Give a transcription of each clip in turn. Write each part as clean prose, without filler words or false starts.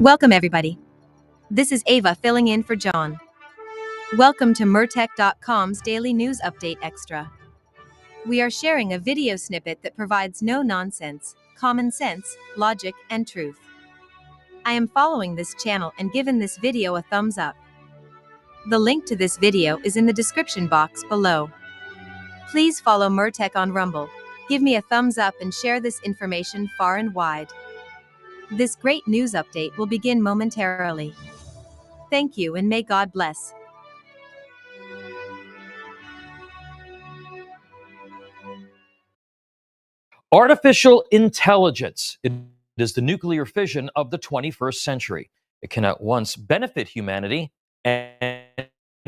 Welcome, everybody. This is Ava filling in for John. Welcome to Mertech.com's Daily News Update Extra. We are sharing a video snippet that provides no nonsense, common sense, logic, and truth. I am following this channel and given this video a thumbs up. The link to this video is in the description box below. Please follow Mertech on Rumble. Give me a thumbs up and share this information far and wide. This great news update will begin momentarily. Thank you and may God bless. Artificial intelligence. It is the nuclear fission of the 21st century. It can at once benefit humanity and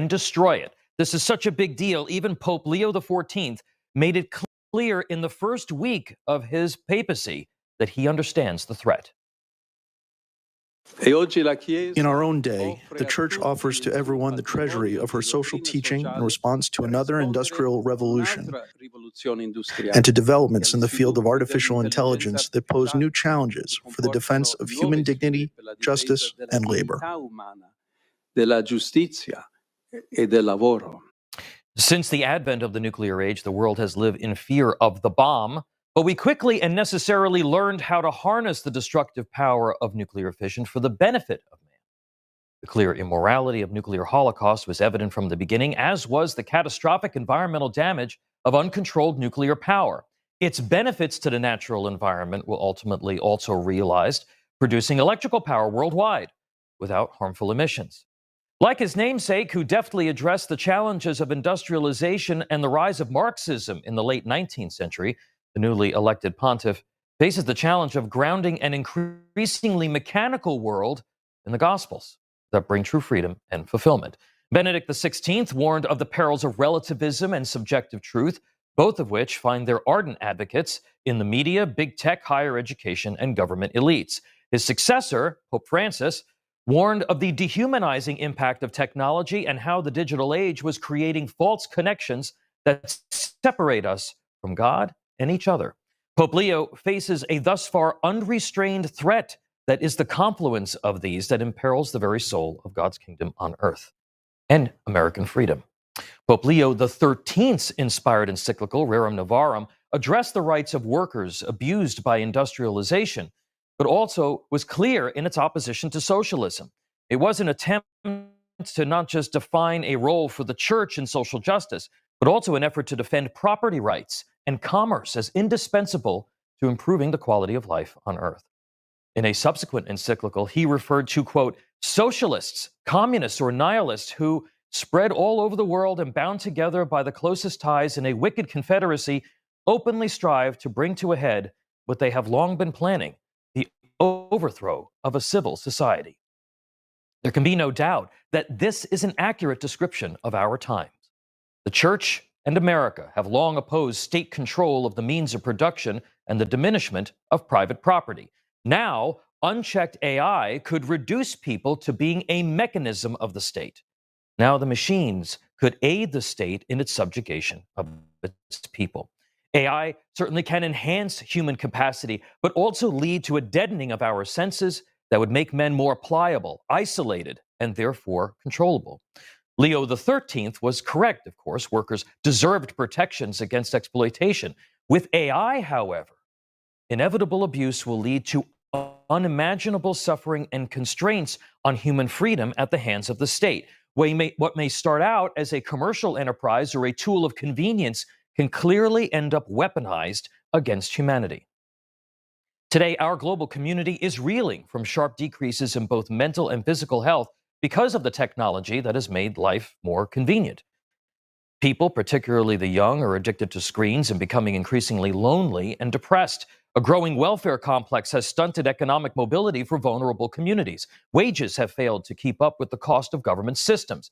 destroy it. This is such a big deal. Even Pope Leo XIV made it clear in the first week of his papacy that he understands the threat. In our own day, the Church offers to everyone the treasury of her social teaching in response to another industrial revolution and to developments in the field of artificial intelligence that pose new challenges for the defense of human dignity, justice, and labor. Since the advent of the nuclear age, the world has lived in fear of the bomb, but we quickly and necessarily learned how to harness the destructive power of nuclear fission for the benefit of man. The clear immorality of nuclear holocaust was evident from the beginning, as was the catastrophic environmental damage of uncontrolled nuclear power. Its benefits to the natural environment will ultimately also realized, producing electrical power worldwide without harmful emissions. Like his namesake, who deftly addressed the challenges of industrialization and the rise of Marxism in the late 19th century, the newly elected pontiff faces the challenge of grounding an increasingly mechanical world in the Gospels that bring true freedom and fulfillment. Benedict XVI warned of the perils of relativism and subjective truth, both of which find their ardent advocates in the media, big tech, higher education, and government elites. His successor, Pope Francis, warned of the dehumanizing impact of technology and how the digital age was creating false connections that separate us from God and each other. Pope Leo faces a thus far unrestrained threat that is the confluence of these that imperils the very soul of God's kingdom on earth and American freedom. Pope Leo XIII's inspired encyclical, Rerum Novarum, addressed the rights of workers abused by industrialization, but also was clear in its opposition to socialism. It was an attempt to not just define a role for the church in social justice, but also an effort to defend property rights and commerce as indispensable to improving the quality of life on earth. In a subsequent encyclical, he referred to, quote, socialists, communists, or nihilists who, spread all over the world and bound together by the closest ties in a wicked confederacy, openly strive to bring to a head what they have long been planning, the overthrow of a civil society. There can be no doubt that this is an accurate description of our times. The Church and America have long opposed state control of the means of production and the diminishment of private property. Now, unchecked AI could reduce people to being a mechanism of the state. Now the machines could aid the state in its subjugation of its people. AI certainly can enhance human capacity, but also lead to a deadening of our senses that would make men more pliable, isolated, and therefore controllable. Leo XIII was correct, of course. Workers deserved protections against exploitation. With AI, however, inevitable abuse will lead to unimaginable suffering and constraints on human freedom at the hands of the state. What may start out as a commercial enterprise or a tool of convenience can clearly end up weaponized against humanity. Today, our global community is reeling from sharp decreases in both mental and physical health because of the technology that has made life more convenient. People, particularly the young, are addicted to screens and becoming increasingly lonely and depressed. A growing welfare complex has stunted economic mobility for vulnerable communities. Wages have failed to keep up with the cost of government systems.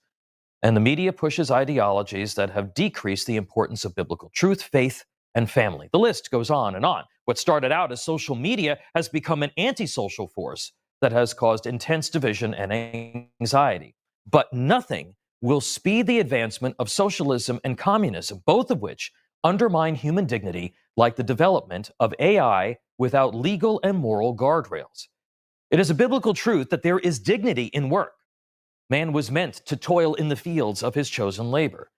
And the media pushes ideologies that have decreased the importance of biblical truth, faith, and family. The list goes on and on. What started out as social media has become an antisocial force that has caused intense division and anxiety. But nothing will speed the advancement of socialism and communism, both of which undermine human dignity, like the development of AI without legal and moral guardrails. It is a biblical truth that there is dignity in work. Man was meant to toil in the fields of his chosen labor.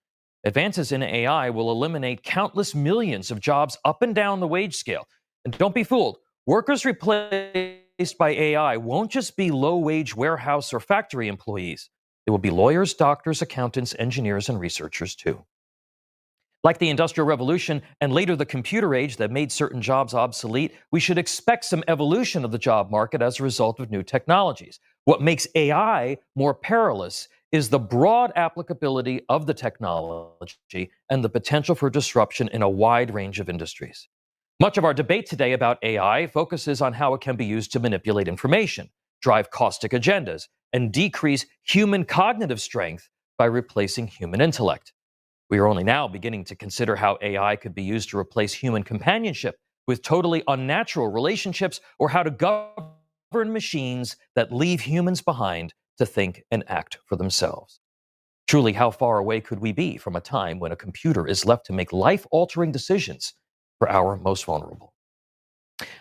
Advances in AI will eliminate countless millions of jobs up and down the wage scale. And don't be fooled, workers replaced by AI won't just be low-wage warehouse or factory employees. They will be lawyers, doctors, accountants, engineers, and researchers too. Like the Industrial Revolution and later the computer age that made certain jobs obsolete, we should expect some evolution of the job market as a result of new technologies. What makes AI more perilous is the broad applicability of the technology and the potential for disruption in a wide range of industries. Much of our debate today about AI focuses on how it can be used to manipulate information, drive caustic agendas, and decrease human cognitive strength by replacing human intellect. We are only now beginning to consider how AI could be used to replace human companionship with totally unnatural relationships, or how to govern machines that leave humans behind to think and act for themselves. Truly, how far away could we be from a time when a computer is left to make life-altering decisions for our most vulnerable?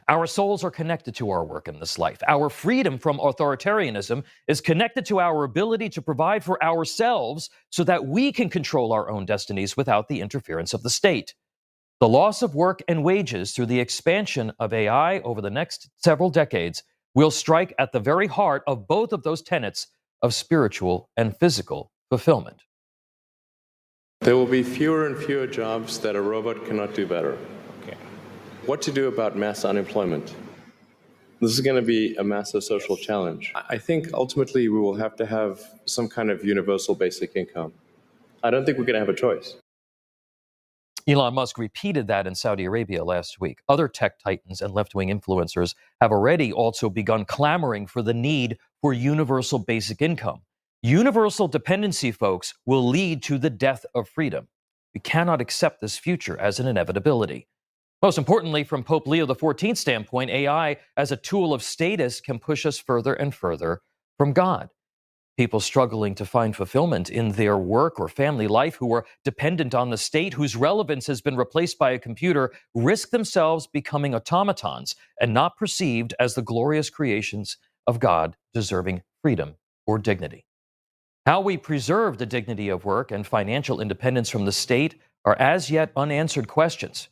Our souls are connected to our work in this life. Our freedom from authoritarianism is connected to our ability to provide for ourselves so that we can control our own destinies without the interference of the state. The loss of work and wages through the expansion of AI over the next several decades will strike at the very heart of both of those tenets of spiritual and physical fulfillment. There will be fewer and fewer jobs that a robot cannot do better. What to do about mass unemployment? This is going to be a massive social challenge. I think ultimately we will have to have some kind of universal basic income. I don't think we're going to have a choice. Elon Musk repeated that in Saudi Arabia last week. Other tech titans and left-wing influencers have already also begun clamoring for the need for universal basic income. Universal dependency, folks, will lead to the death of freedom. We cannot accept this future as an inevitability. Most importantly, from Pope Leo XIV's standpoint, AI as a tool of status can push us further and further from God. People struggling to find fulfillment in their work or family life, who are dependent on the state, whose relevance has been replaced by a computer, risk themselves becoming automatons and not perceived as the glorious creations of God deserving freedom or dignity. How we preserve the dignity of work and financial independence from the state are as yet unanswered questions.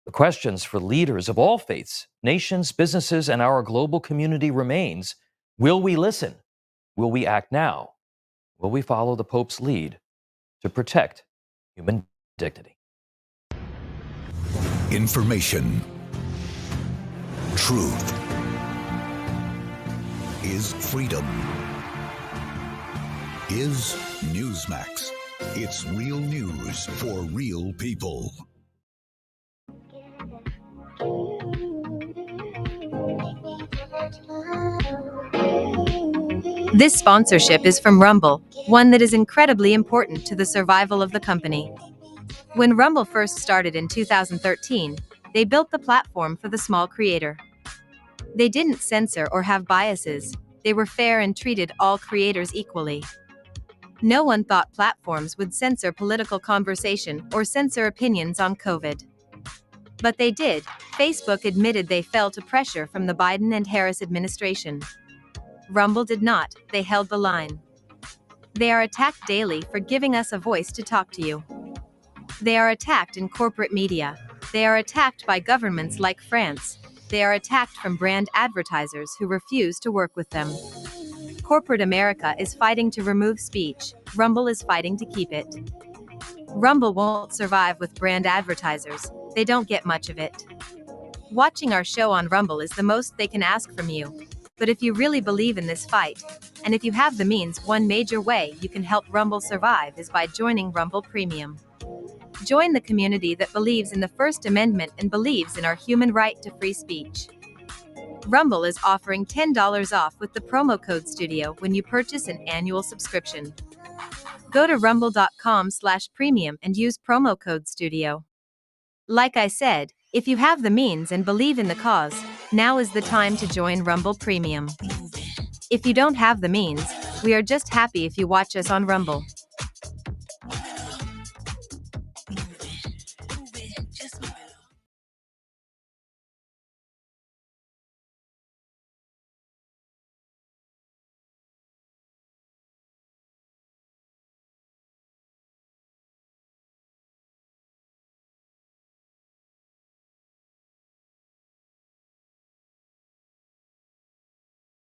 The questions for leaders of all faiths, nations, businesses, and our global community remains: will we listen? Will we act now? Will we follow the Pope's lead to protect human dignity? Information. Truth is freedom. Is Newsmax. It's real news for real people. This sponsorship is from Rumble, one that is incredibly important to the survival of the company. When Rumble first started in 2013, they built the platform for the small creator. They didn't censor or have biases. They were fair and treated all creators equally. No one thought platforms would censor political conversation or censor opinions on COVID. But they did. Facebook admitted they fell to pressure from the Biden and Harris administration. Rumble did not. They held the line. They are attacked daily for giving us a voice to talk to you. They are attacked in corporate media. They are attacked by governments like France. They are attacked from brand advertisers who refuse to work with them. Corporate America is fighting to remove speech. Rumble is fighting to keep it. Rumble won't survive with brand advertisers. They don't get much of it. Watching our show on Rumble is the most they can ask from you. But if you really believe in this fight, and if you have the means, one major way you can help Rumble survive is by joining Rumble Premium. Join the community that believes in the First Amendment and believes in our human right to free speech. Rumble is offering $10 off with the promo code STUDIO when you purchase an annual subscription. Go to rumble.com/premium and use promo code STUDIO. Like I said, if you have the means and believe in the cause, now is the time to join Rumble Premium. If you don't have the means, we are just happy if you watch us on Rumble.